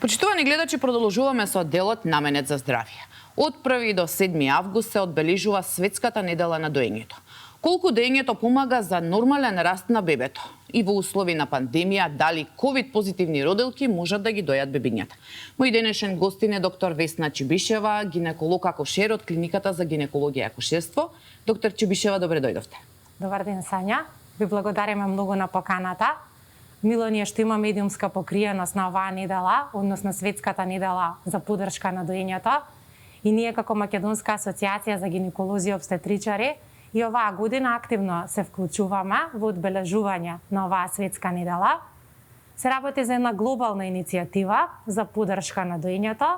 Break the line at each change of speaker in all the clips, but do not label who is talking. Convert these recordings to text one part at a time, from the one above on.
Почитувани гледачи, продолжуваме со делот Наменет за здравје. Од 1 до 7 август се одбележува Светската недела на доењето. Колку доењето помага за нормален раст на бебето? И во услови на пандемија, дали ковид позитивни роделки можат да ги дојат бебињата? Мој денешен гостин е доктор Весна Чибишева, гинеколог акушер од Клиниката за гинекологија и акушерство. Доктор Чибишева, добре дојдовте.
Добар ден, Сања. Ви благодариме многу на поканата. Мило ни е што има медиумска покриеност на оваа недела, односно Светската недела за поддршка на доењето. И ние како Македонска асоциација за гинеколози и обстетричари и оваа година активно се вклучуваме во одбележување на оваа Светска недела. Се работи за една глобална иницијатива за поддршка на доењето.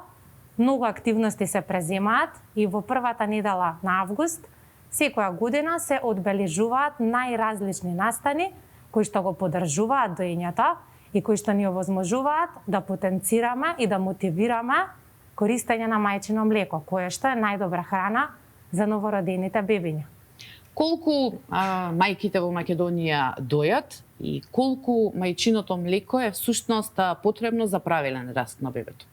Многу активности се преземаат и во првата недела на август секоја година се одбележуваат најразлични настани кои што го поддржуваат доењето и кои што ни овозможуваат да потенцираме и да мотивираме користење на мајчино млеко, кое што е најдобра храна за новородените бебиња.
Колку мајките во Македонија дојат и колку мајчиното млеко е всушност потребно за правилен раст на бебето?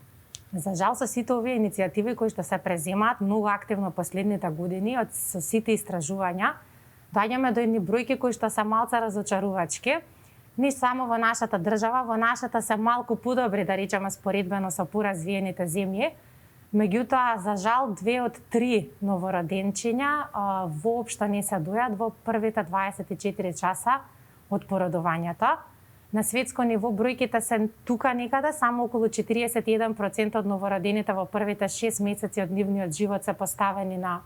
За жал, со сите овие иницијативи кои што се преземаат многу активно последните години, со сите истражувања, доаѓаме до едни бројки кои што се малку разочарувачки. Не само во нашата држава, во нашата се малку подобри, да речеме, споредбено со поразвиените земји. Меѓутоа, за жал, 2 од 3 новороденчиња воопшто не се дојат во првите 24 часа од породувањето. На светско ниво бројките се тука некаде, само околу 41% од новородените во првите 6 месеци од нивниот живот се поставени на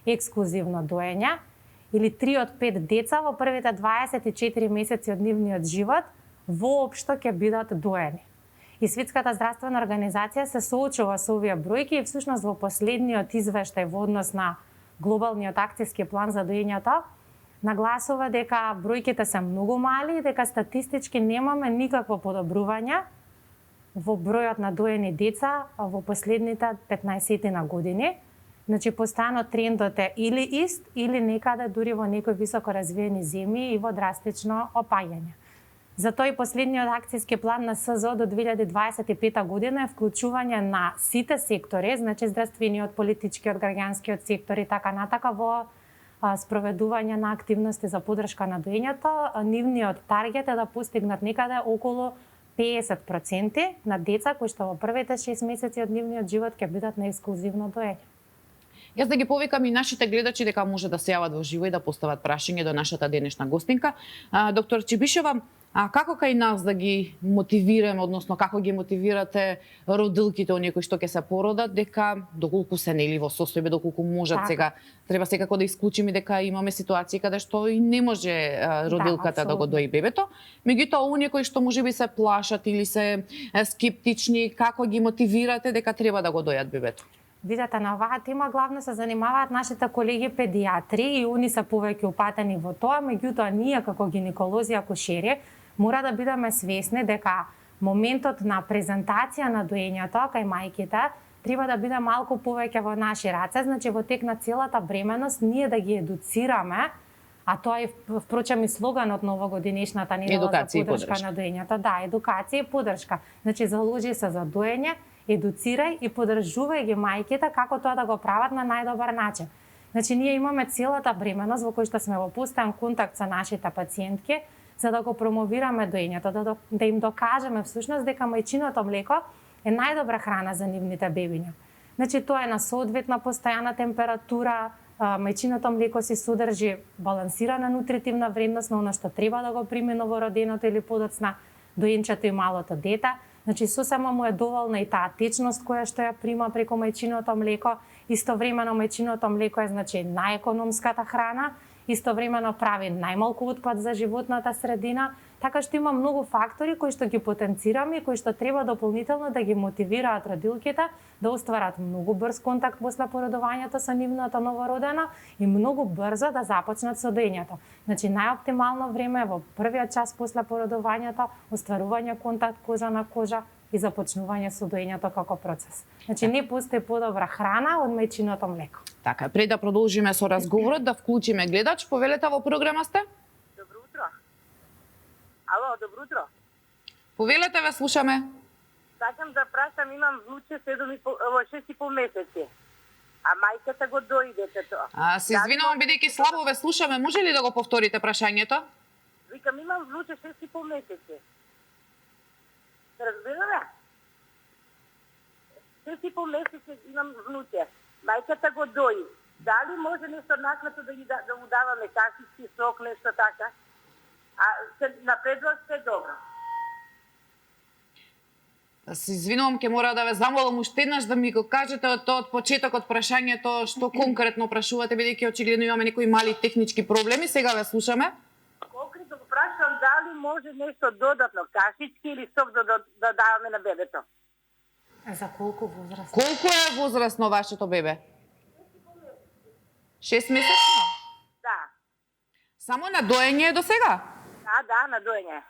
ексклузивно доење, или 3 од 5 деца во првите 24 месеци од нивниот живот воопшто ќе бидат доени. И Светската здравствена организација се соочува со овие бројки и всушност во последниот извештај во однос на глобалниот акцијски план за доењето нагласува дека бројките се многу мали и дека статистички немаме никакво подобрување во бројот на доени деца во последните 15 години. Значи, постојано трендот е или ист, или некаде дури во некои високо развиени земји и во драстично опаѓање. Затоа и последниот акцијски план на СЗО до 2025 година е вклучување на сите сектори, значи здравствениот, политичкиот, граѓанскиот сектор и така натака во спроведување на активности за поддршка на доењето. Нивниот таргет е да постигнат некаде околу 50% на деца кои што во првите 6 месеци од нивниот живот ќе бидат на ексклузивно доење.
Јас да ги повикам и нашите гледачи дека може да се јават во живо и да постават прашање до нашата денешна гостинка. Доктор Чибишева, како кај нас да ги мотивираме, односно како ги мотивирате родилките оние кои што ќе се породат, дека доколку се нели во состојба, доколку можат сега, треба секако да исклучиме дека имаме ситуации каде што и не може родилката да го дои бебето, меѓутоа оние кои што можеби се плашат или се скептични, како ги мотивирате дека треба да го дојат бебето?
Видете, на оваа тема главно се занимаваат нашите колеги педиатри и они се повеќе упатени во тоа, меѓутоа ние како гинеколози акушери мора да бидеме свесни дека моментот на презентација на доењето кај мајките треба да биде малку повеќе во наши раце, значи во тек на целата бременост ние да ги едуцираме, а тоа е впрочем и слоганот на овогодинешната недела за поддршка на доењето. Да, едукација и поддршка. Значи заложи се за доење, едуцирај и поддржувај ги мајките како тоа да го прават на најдобар начин. Значи ние имаме целата бременост во која што сме во постојан контакт со нашите пациентки за да го промовираме доењето, да им докажеме всушност дека мајчиното млеко е најдобра храна за нивните бебиња. Значи тоа е на соодветна постојана температура, мајчиното млеко се содржи балансирана нутритивна вредност на она што треба да го прими новороденото или подоцна доенчето и малото дете. Значи, сосема му е доволна и таа течност која што ја прима преку мајчиното млеко. Истовремено мајчиното млеко е значи најекономската храна, истовремено прави најмалку отпад за животната средина, така што има многу фактори кои што ги потенцираме и кои што треба дополнително да ги мотивираат родилките да остварат многу брз контакт после породувањето со нивното новородено и многу брзо да започнат со доењето. Значи најоптимално време е во првиот час после породувањето, остварување контакт кожа на кожа и започнување со доењето како процес. Значи не постои подобра храна од мајчиното млеко.
Така, пред да продолжиме со разговорот, да вклучиме гледач, повелете во програма сте?
Добро утро. Ало, добро утро.
Повелете, ве слушаме.
Сакам да прашам, имам внуче 6,5 месеци. А мајката го дои детето.
Се извинувам, бидејќи слабо ве слушаме, може ли да го повторите прашањето?
Викам, имам внуче 6,5 месеци. Разбираме? 6,5 месеци имам внуче. Мајката го дои. Дали може нешто накратко да му даваме кашички, сок, нешто така? А се напредува се добро.
Се извинувам, ќе мора да ве замолам уште еднаш да ми го кажете од почетокот прашањето што конкретно прашувате, бидејќи очигледно имаме некои мали технички проблеми. Сега ве слушаме.
Конкретно го прашувам дали може нешто додатно, кашички или сок да даваме на бебето.
За колку возраст?
Колку е возрастно вашето бебе? 6 месечно?
Да.
Само на доење е до сега?
Да, на доење.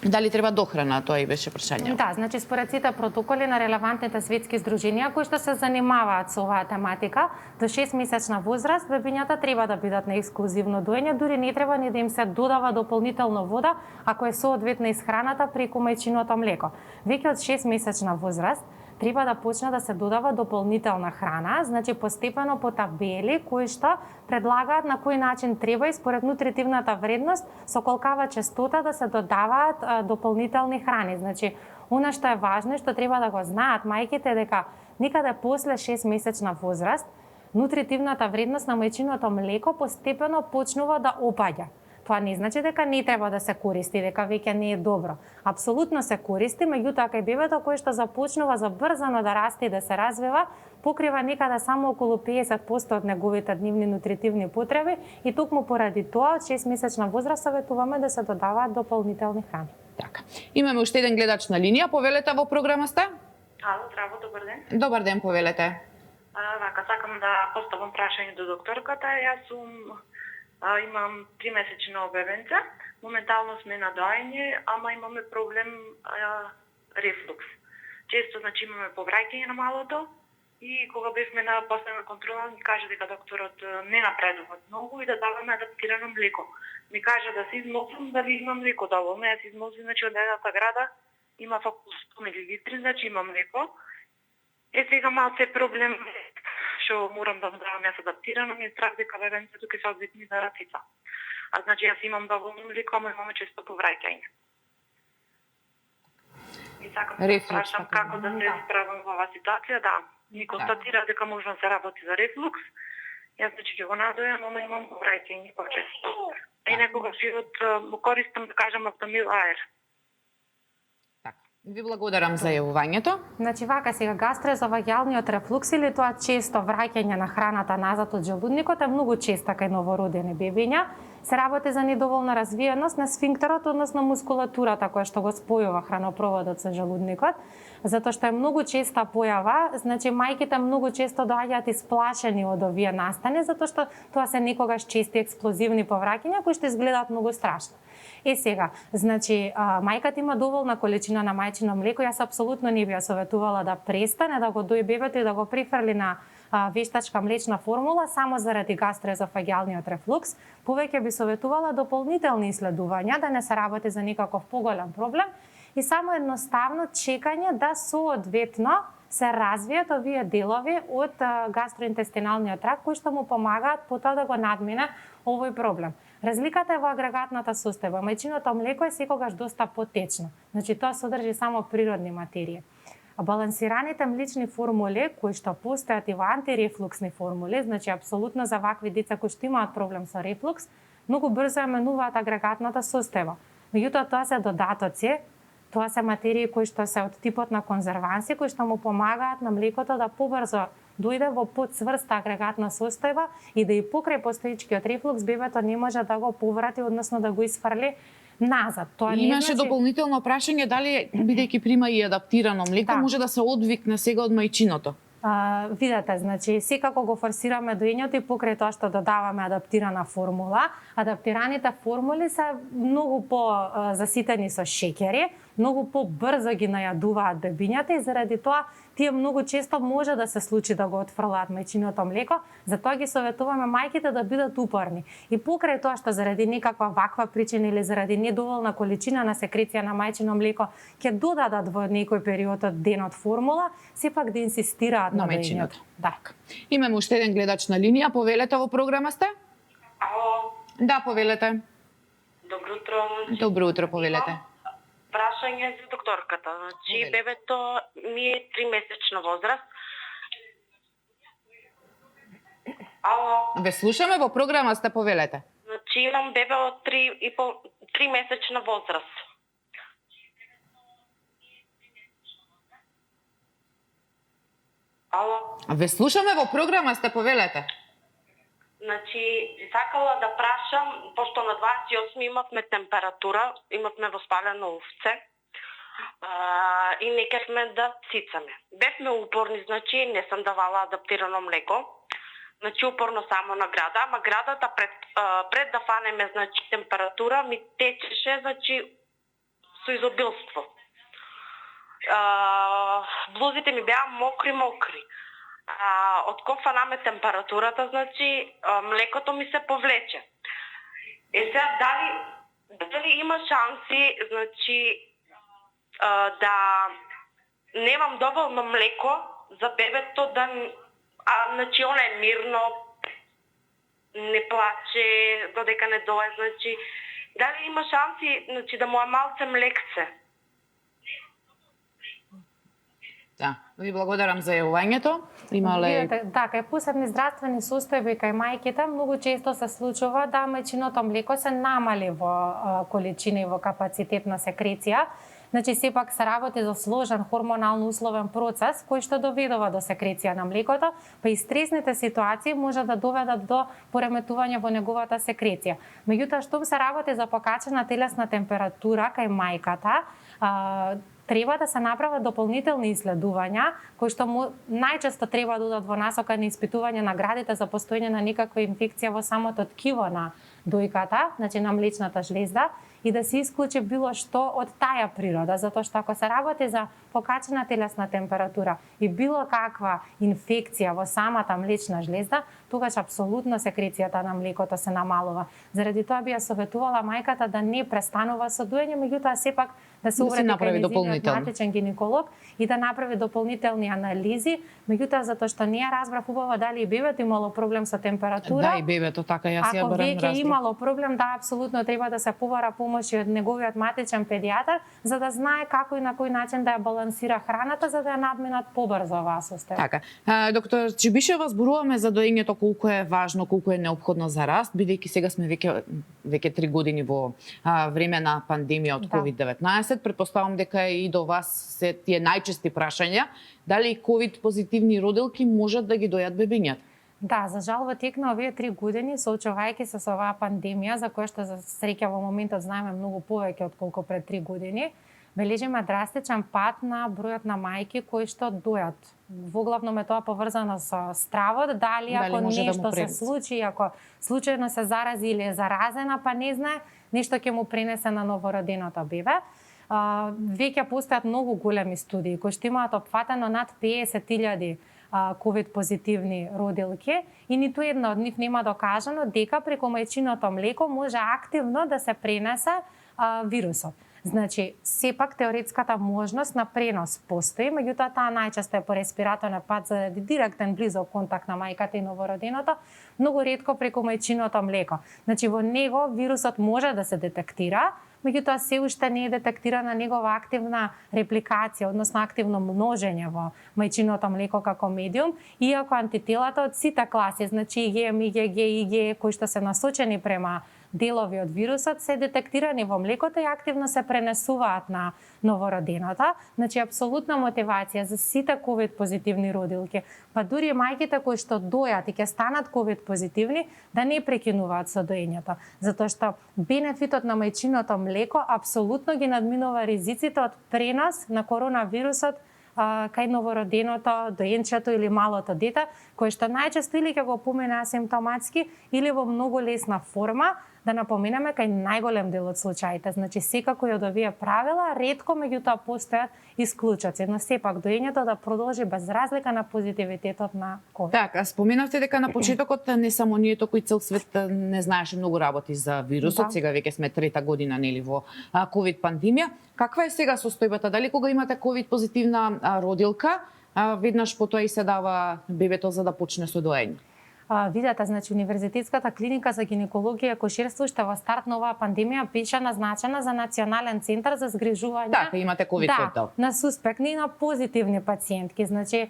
Дали треба дохрана, тоа и беше прашање.
Да, значи според сите протоколи на релевантните светски здруженија кои што се занимаваат со оваа тематика, до 6-месечна возраст бебињата треба да бидат на ексклузивно доење, дури не треба ни да им се додава дополнително вода ако е соодветна исхраната преку мајчиното млеко. Веќе од 6-месечна возраст треба да почне да се додава дополнителна храна, значи постепено по табели кои што предлагаат на кој начин треба и според нутритивната вредност со колкава честота да се додаваат дополнителни храни. Значи, она што е важно и што треба да го знаат мајките е дека некаде после 6-месечна возраст нутритивната вредност на мајчиното млеко постепено почнува да опаѓа. Тоа не значи дека не треба да се користи, дека веќе не е добро. Апсолутно се користи, меѓутоа кај бебето кое што започнува забрзано да расте и да се развива, покрива некаде само околу 50% од неговите дневни нутритивни потреби и токму поради тоа од 6-месечна возраст советуваме да се додаваат дополнителни храни.
Така. Имаме уште еден гледач на линија, повелете во програма сте?
Ало, здраво, добар ден.
Добар ден, повелете.
Вака, сакам да поставам прашање до докторката. Јас имам 3-месечно бебенце, моментално сме на доење, ама имаме проблем рефлукс. Често значи имаме повраќање на малото и кога бевме на последна контрола ми кажа дека докторот не напредува многу и да даваме адаптирано млеко. Ми кажа да се измолвам дали имам млеко доволно. Јас се измолвам, значи од едната града има околу 100 мл, значи има млеко. Сега малце проблем што морам да давам јас адаптирано, ми е страх дека бебенцето ќе се одвикне да рацица. А значи јас имам доволно млеко, ама имаме често повраќање. И сакам да прашам како да се справам во оваа ситуација, да. Ми констатира дека може да се работи за рефлукс. Јас значи ќе го надојам, ама имам повраќање почесто. И некогаш и од користам да кажам Аптамил Аер.
Ви благодарам за јавувањето.
Значи вака сега гастроезофагијалниот рефлукс или тоа често враќање на храната назад од желудникот е многу често кај новородени бебиња. Се работи за недоволна развиеност на сфинктерот, односно мускулатурата која што го спојува хранопроводот со желудникот, затоа што е многу честа појава, значи мајките многу често доаѓаат исплашени од овие настани, затоа што тоа се некогаш чести експлозивни повраќања кои што изгледаат многу страшно. Сега, значи, мајката има доволна количина на мајчино млеко, јас апсолутно не би ја советувала да престане да го дои бебето и да го префрли на вештачка млечна формула само заради гастроезофагијалниот рефлукс. Повеќе би советувала дополнителни исследувања, да не се работи за никаков поголем проблем и само едноставно чекање да соодветно се развијат овие делови од гастроинтестиналниот тракт кои што му помагаат потоа да го надмине овој проблем. Разликата е во агрегатната состојба. Мајчиното млеко е секогаш доста потечно. Значи тоа содржи само природни материи. А балансираните млечни формули кои што постојат и во антирефлуксни формули, значи апсолутно за вакви деца кои што имаат проблем со рефлукс, многу брзо ја менуваат агрегатната состојба. Меѓутоа тоа се додатоци, тоа се материи кои што се од типот на конзерванси, кои што му помагаат на млекото да побрзо дојде во подцврста агрегатна состојба и да и покрај постоечкиот рефлукс бебето не може да го поврати, односно да го изфрли назад. Тоа не
Имаше дополнително прашање дали бидејќи прима и адаптирано млеко може да се одвикне сега од мајчиното.
Видете, значи секако го форсираме доењето и покрај тоа што додаваме адаптирана формула. Адаптираните формули се многу по заситени со шеќери, многу побрзо ги најадуваат бебињата и заради тоа тие многу често може да се случи да го отфрлаат мајчиното млеко, затоа ги советуваме мајките да бидат упорни. И покрај тоа што заради некаква ваква причина или заради недоволна количина на секреција на мајчино млеко ќе додадат во некој период од денот формула, сепак да инсистираат на доењето. Да.
Имаме уште еден гледач на линија, повелете, во програма сте?
Ало,
Да, повелете.
добро утро.
Добро утро, повелете.
Прашање за докторката. Значи,
Повелете.
бебето ми е 3-месечна возраст. Ало,
Ве слушаме, во програма сте, повелете.
значи имам бебе од 3-месечна возраст. Ало,
Ве слушаме, во програма сте, повелете.
значи сакала да прашам, пошто на 28 имавме температура, имавме воспалено овце и не кешме да цицаме. Бевме упорни, значи не сам давала адаптирано млеко. Значи упорно само на града, ама градата пред да фанеме значи температура ми течеше значи со изобилство. Блузите ми беа мокри. Од кога фанаме температурата, значи млекото ми се повлече. Сега дали има шанси, значи да немам доволно млеко за бебето да значи она е мирно, не плаче, додека не дое, значи дали има шанси значи да му е малце млекце?
Да, ви благодарам за јавувањето. Имале
Видете, да, кај посебни здравствени состојби кај мајките многу често се случува да мајчиното млеко се намали во количина и во капацитет на секреција. Значи, сепак се работи за сложен хормонално условен процес кој што доведува до секреција на млекото, па и стресните ситуации може да доведат до пореметување во неговата секреција. Меѓутоа, штом се работи за покачена телесна температура кај мајката, треба да се направат дополнителни исследувања кои што најчесто треба да одат во насока на испитување на градите за постоење на некаква инфекција во самото ткиво на дојката, значи на млечната жлезда, и да се исклучи било што од таја природа, затоа што ако се работи за покачена телесна температура и било каква инфекција во самата млечна жлезда, тогаш апсолутно секреција на млекото се намалува. Заради тоа би ја советувала мајката да не престанува со доење, меѓутоа сепак да се обрати кај нејзиниот матичен гинеколог и да направи дополнителни анализи, меѓутоа затоа што не ја разбрав убаво дали и бебето имало проблем со температура.
Да, и бебето така, јас ја
Ако
барам
веќе
разбрав.
имало проблем, да, апсолутно треба да се побара помош и од неговиот матичен педијатар, за да знае како и на кој начин да ја балансира храната, за да ја надминат побрзо оваа состојба.
Така. Доктор Чибишева, зборуваме за доењето колку е важно, колку е неопходно за раст, бидејќи сега сме веќе 3 години во време на пандемија од
Да.
COVID-19. Претпоставам дека и до вас се тие најчести прашања, дали COVID позитивни родилки можат да ги дојат бебињата?
Да, за жал во тек на овие 3 години, соочувајќи се со оваа пандемија, за која што за среќа во моментот знаеме многу повеќе отколку пред 3 години, бележиме драстичен пат на бројот на мајки кои што дојат. Воглавно е тоа поврзано со стравот, дали ако
може да му
нешто се
пренесе?
случи, ако случајно се зарази или е заразена, па не знае, нешто ќе му пренесе на новороденото бебе. Веќе постојат многу големи студии кои што имаат опфатено над 50.000 ковид позитивни родилки и ниту една од нив нема докажано дека преку мајчиното млеко може активно да се пренесе вирусот. Значи, сепак теоретската можност на пренос постои, меѓутоа таа најчесто е по респираторен пат заради директен близок контакт на мајката и новороденото, многу ретко преку мајчиното млеко. Значи, во него вирусот може да се детектира, меѓутоа се уште не е детектирана негова активна репликација, односно активно множење во мајчиното млеко како медиум, иако антителата од сите класи, значи IgM, IgG, IgE, кои што се насочени према делови од вирусот, се детектирани во млекото и активно се пренесуваат на новороденото. Значи, апсолутна мотивација за сите ковид позитивни родилки, па дури и мајките кои што дојат и ќе станат ковид позитивни, да не прекинуваат со доењето, затоа што бенефитот на мајчиното млеко апсолутно ги надминува ризиците од пренос на коронавирусот кај новороденото, доенчето или малото дете, кое што најчесто или ќе го помине асимптоматски или во многу лесна форма, да напоменеме кај најголем дел од случаите. Значи секако и од овие правила, ретко меѓутоа постојат исклучоци, но сепак доењето да продолжи без разлика на позитивитетот на ковид.
Така, споменавте дека на почетокот не само ние, току и цел свет не знаеше многу работи за вирусот.
Да.
Сега веќе сме трета година нели во ковид пандемија. Каква е сега состојбата? Дали кога имате ковид позитивна родилка, веднаш потоа и се дава бебето за да почне со доење?
Видете, значи Универзитетската клиника за гинекологија и акушерство што во старт на оваа пандемија беше назначена за национален центар за згрижување.
Така, имате ковид отдел.
На суспектни и на позитивни пациентки. Значи,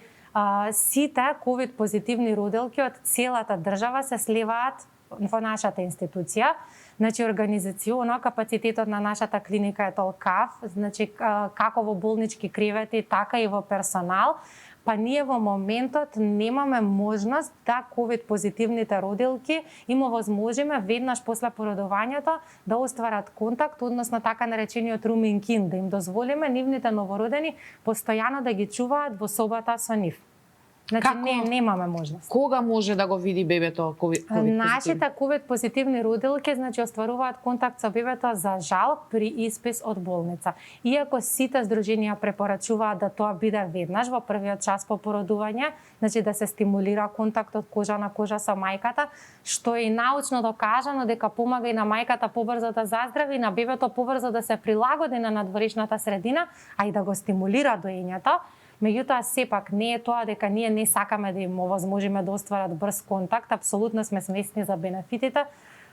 сите ковид позитивни родилки од целата држава се сливаат во нашата институција. Значи, организационо капацитетот на нашата клиника е толкав, значи, како во болнички кревети, така и во персонал, па ние во моментот немаме можност да ковид позитивните родилки им овозможиме веднаш после породувањето да остварат контакт, односно така наречениот rooming in, да им дозволиме нивните новородени постојано да ги чуваат во собата со нив. Значи, немаме можност.
Кога може да го види бебето ковид позитивно?
Нашите ковид позитивни родилки значи остваруваат контакт со бебето за жал при испис од болница. Иако сите здруженија препорачуваат да тоа биде веднаш во првиот час по породување, значи да се стимулира контактот кожа на кожа со мајката, што е и научно докажано дека помага и на мајката побрзо да заздрави, и на бебето побрзо да се прилагоди на надворешната средина, а и да го стимулира доењето. Меѓутоа, сепак не е тоа дека ние не сакаме да им овозможиме да остварат брз контакт, апсолутно сме свесни за бенефитите.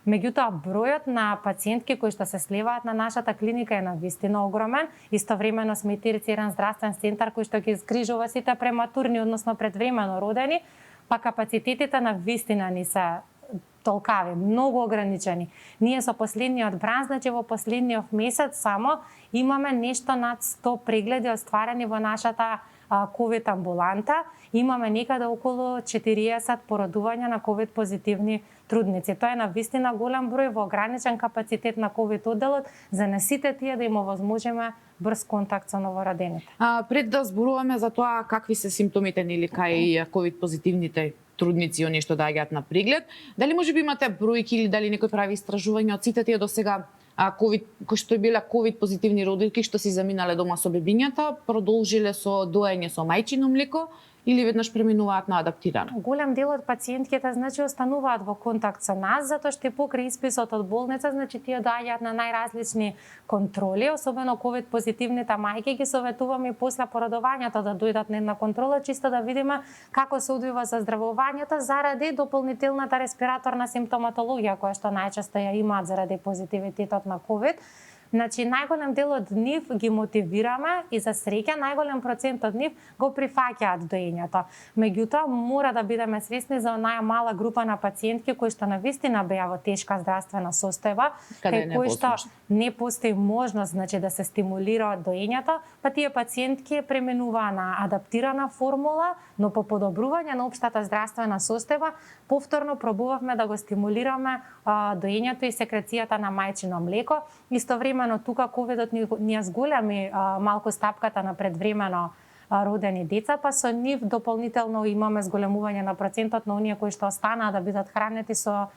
Меѓутоа, бројот на пациентки кои што се слеваат на нашата клиника е навистина огромен. Истовремено сме и терцијарен здравствен центар кој што ги згрижува сите прематурни, односно предвремено родени, па капацитетите навистина ни се толкави, многу ограничени. Ние со последниот бран, значи во последниот месец само имаме нешто над 100 прегледи остварени во нашата ковид амбуланта. Имаме некаде околу 40 породувања на ковид позитивни трудници. Тоа е навистина голем број во ограничен капацитет на ковид одделот за на сите тие да им овозможиме брз контакт со новородените.
Пред да зборуваме за тоа какви се симптомите нели кај ковид позитивните трудници, оние што доаѓаат на преглед, дали можеби имате бројки или дали некој прави истражување од сите тие досега ковид кои што биле ковид позитивни родилки што си заминале дома со бебињата, продолжиле со доење со мајчино млеко или веднаш преминуваат на адаптирано?
Голем дел од пациентките значи остануваат во контакт со нас затоа што покрај исписот од болница значи тие доаѓаат на најразлични контроли, особено ковид позитивните мајки ги советуваме после породувањето да дојдат на една контрола чисто да видиме како се одвива заздравувањето заради дополнителната респираторна симптоматологија која што најчесто ја имаат заради позитивитетот на ковид. Значи, најголем дел од нив ги мотивираме и за среќа најголем процент од нив го прифаќаат доењето. Меѓутоа, мора да бидеме свесни за онаја мала група на пациентки кои што навистина беа во тешка здравствена состојба, кај кои што не постои можност значи да се стимулира доењето, па тие пациентки преминуваа на адаптирана формула, но по подобрување на општата здравствена состојба, повторно пробувавме да го стимулираме доењето и секрeciјата на мајчино млеко. Истовремено тука ковидот ни ја зголеми малку стапката на предвремено родени деца, па со нив дополнително имаме зголемување на процентот на оние кои што останаа да бидат хранети со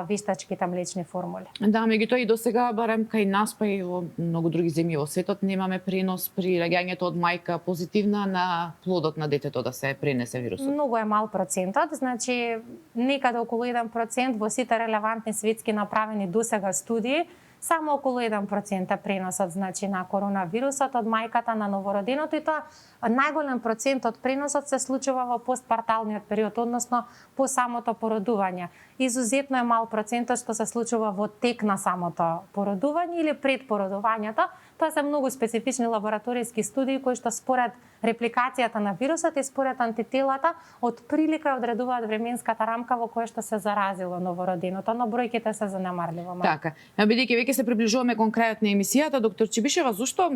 вештачките млечни формули.
Да, меѓутоа и досега барем кај нас па и во многу други земји во светот немаме пренос при раѓањето од мајка позитивна на плодот на детето да се пренесе вирусот.
Многу е мал процентот, значи некаде околу 1% во сите релевантни светски направени досега студии, само околу 1% преносот значи на коронавирусот од мајката на новороденото и тоа најголем процент од преносот се случува во постпарталниот период, односно по самото породување. Изузетно е мал процентот што се случува во тек на самото породување или пред породувањето. Тоа се многу специфични лабораториски студии кои што според репликацијата на вирусот и според антителата од прилика одредуваат временската рамка во која што се заразило новороденото, но бројките се занемарливо малку.
Така, бидејќи веќе се приближуваме кон крајот на емисијата, доктор Чибишева, зошто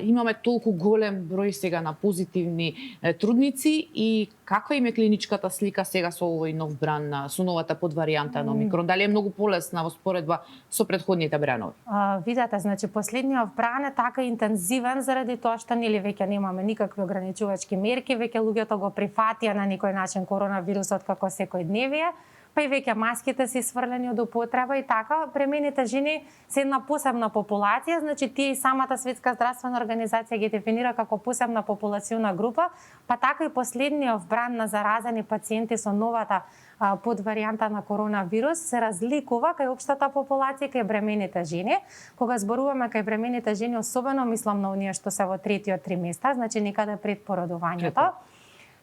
имаме толку голем број сега на позитивни трудници и каква им е клиничката слика сега со овој нов бран, со новата подваријанта на омикрон? Дали е многу полесна во споредба со претходните бранови?
Видете, значи последниот бран е така интензивен заради тоа што нели веќе немаме никакви ограничувачки мерки, веќе луѓето го прифатија на некој начин коронавирусот како секојдневие. па и веќе маските се сврлени од употреба и така. Бремените жени се една посебна популација, значи тие и самата Светска здравствена организација ги дефинира како посебна популациона група, па така и последниот бран на заразени пациенти со новата подваријанта на коронавирус се разликува кај општата популација кај бремените жени. Кога зборуваме кај бремените жени, особено мислам на оние што се во третиот триместар, значи некаде пред породувањето.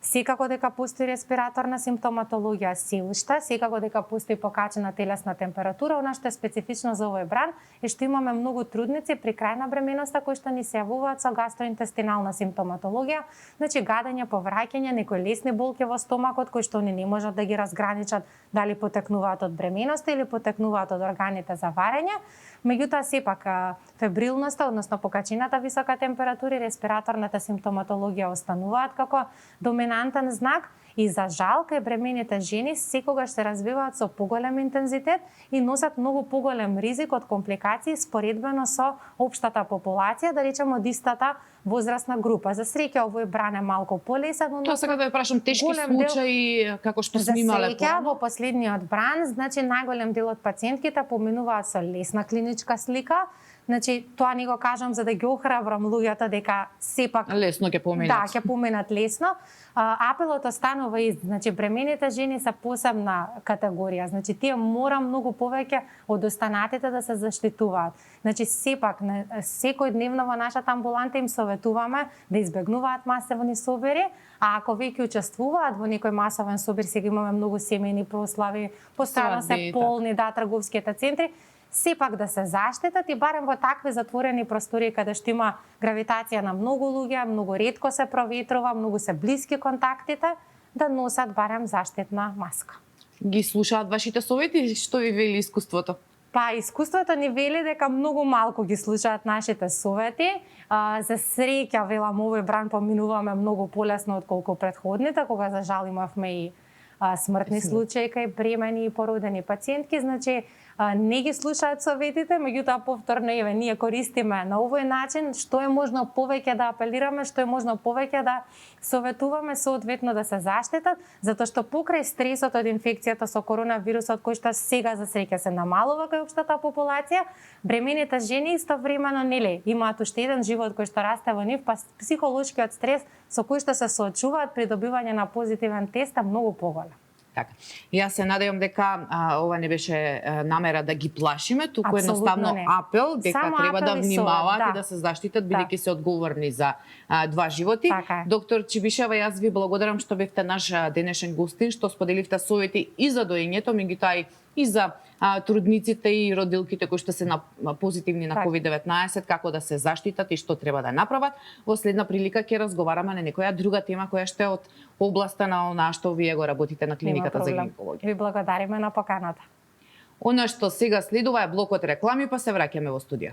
Секако дека постои респираторна симптоматологија се уште, секако дека постои покачена телесна температура. Она што е специфично за овој бран е што имаме многу трудници при крај на бременоста кои што ни се јавуваат со гастроинтестинална симптоматологија, значи гадење, повраќање, некои лесни болки во стомакот кои што они не можат да ги разграничат дали потекнуваат од бременоста или потекнуваат од органите за варење. Меѓутоа сепак фебрилноста, односно покачената висока температура и респираторната симптоматологија остануваат како доминантен знак и за жал кај бремените жени секогаш се развиваат со поголем интензитет и носат многу поголем ризик од компликации споредбено со општата популација, да речеме од истата возрастна група. За среќа овој бран е малку полесен, но
Тоа сега да ја прашам тешки случаи како што сме имале
за среќа во последниот бран, значи најголем дел од пациентките поминуваат со лесна клиничка слика. Значи, тоа не го кажам за да ги охрабрам луѓето дека сепак
лесно ќе поменат.
Да, ќе поменат лесно. Апелот останува ист. Значи, бремените жени се посебна категорија. Значи, тие мора многу повеќе од останатите да се заштитуваат. Значи, сепак, секојдневно во нашата амбуланта им советуваме да избегнуваат масовни собери, а ако веќе учествуваат во некој масовен собир, сега имаме многу семејни прослави, постојано се полни, да, трговските центри, сепак да се заштитат и барем во такви затворени простори каде што има гравитација на многу луѓе, многу ретко се проветрува, многу се блиски контактите, да носат барем заштитна маска.
Ги слушаат вашите совети, што ви вели искуството?
Па, искуството ни вели дека многу малку ги слушаат нашите совети. За среќа, велам, овој бран поминуваме многу полесно отколку претходните, кога за жал имавме и смртни случаи кај бремени и породени пациентки, значи не ги слушаат советите, меѓутоа повторно еве ние користиме на овој начин што е можно повеќе да апелираме, што е можно повеќе да советуваме соодветно да се заштитат, затоа што покрај стресот од инфекцијата со коронавирусот кој што сега за среќа се намалува кај општата популација, бремените жени истовремено нели имаат уште еден живот кој што расте во нив, па психолошкиот стрес со кој што се соочуваат при добивање на позитивен тест е многу поголем.
Така. Јас се надевам дека ова не беше намера да ги плашиме, туку
Апсолутно
едноставно
не.
апел дека
Само
треба да
апел и
внимаваат
совет,
и да се заштитат бидејќи се одговорни за два животи.
Така е.
Доктор Чибишева, јас ви благодарам што бевте наш денешен гостин, што споделивте совети и за доењето, меѓутоа и за трудниците и родилките кои што се позитивни на COVID-19, како да се заштитат и што треба да направат. Во следна прилика ќе разговараме на некоја друга тема која што е од областа на она што вие го работите на клиниката за гинекологија.
Ви благодариме на поканата.
Она што сега следува е блокот реклами, па се враќаме во студио.